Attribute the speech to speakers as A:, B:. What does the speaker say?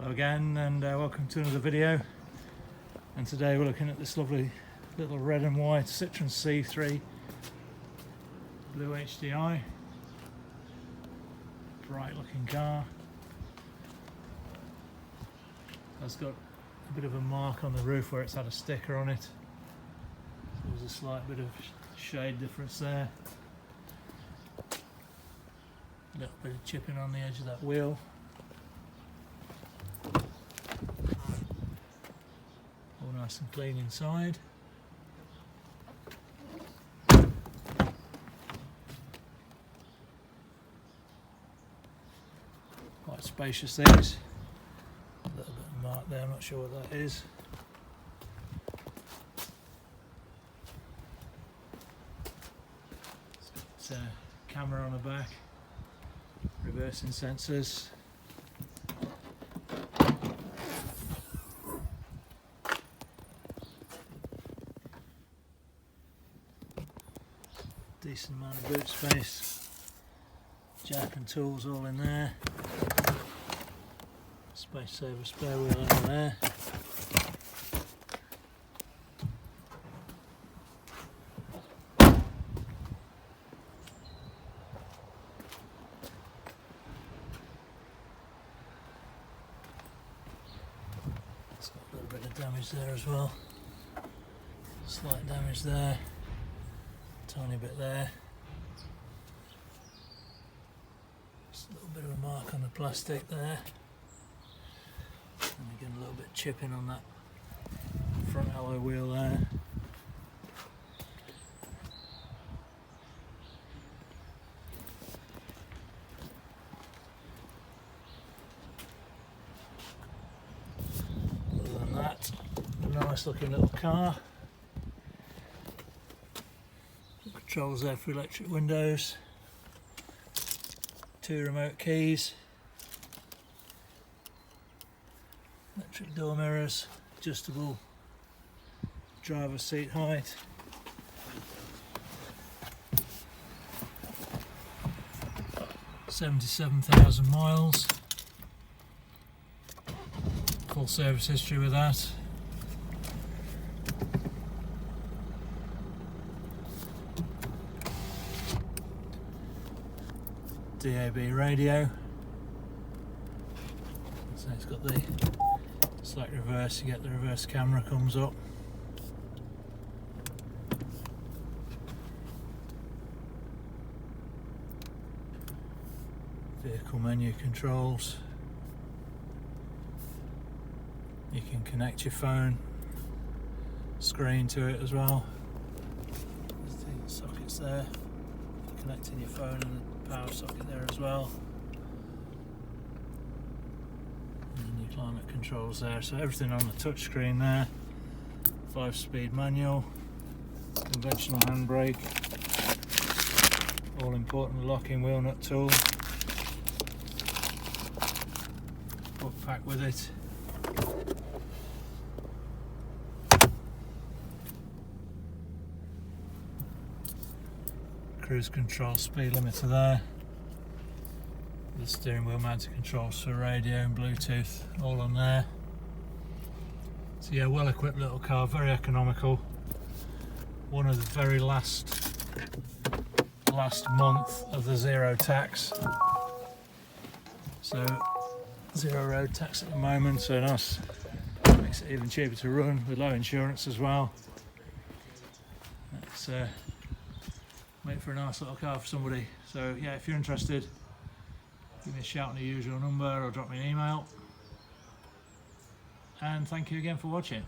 A: Hello again, and welcome to another video. And today we're looking at this lovely little red and white Citroen C3 BlueHDi. Bright looking car. It's got a bit of a mark on the roof where it's had a sticker on it. So there's a slight bit of shade difference there. A little bit of chipping on the edge of that wheel. All nice and clean inside. Quite spacious these. A little bit of mark there, I'm not sure what that is. It's got a camera on the back, reversing sensors. Decent amount of boot space, jack and tools all in there, space saver spare wheel over there. It's got a little bit of damage there as well, slight damage there. Tiny bit there. Just a little bit of a mark on the plastic there. And again a little bit chipping on that front alloy wheel there. Other than that, a nice looking little car. Controls there for electric windows, 2 remote keys, electric door mirrors, adjustable driver's seat height, $77,000 miles, full service history with that. DAB radio, so it's got the select reverse, you get the reverse camera comes up. Vehicle menu controls, you can connect your phone screen to it as well. There's the sockets there, connecting your phone and the power socket there as well, and your climate controls there, so everything on the touch screen there. 5-speed manual, conventional handbrake, all important locking wheel nut tool, book pack with it. Cruise control, speed limiter there. The steering wheel mounted controls for radio and Bluetooth, all on there. So yeah, well equipped little car, very economical. One of the very last month of the zero tax. So 0 road tax at the moment, so nice. Makes it even cheaper to run with low insurance as well. It's made for a nice little car for somebody. So yeah, if you're interested, give me a shout on the usual number or drop me an email. And thank you again for watching.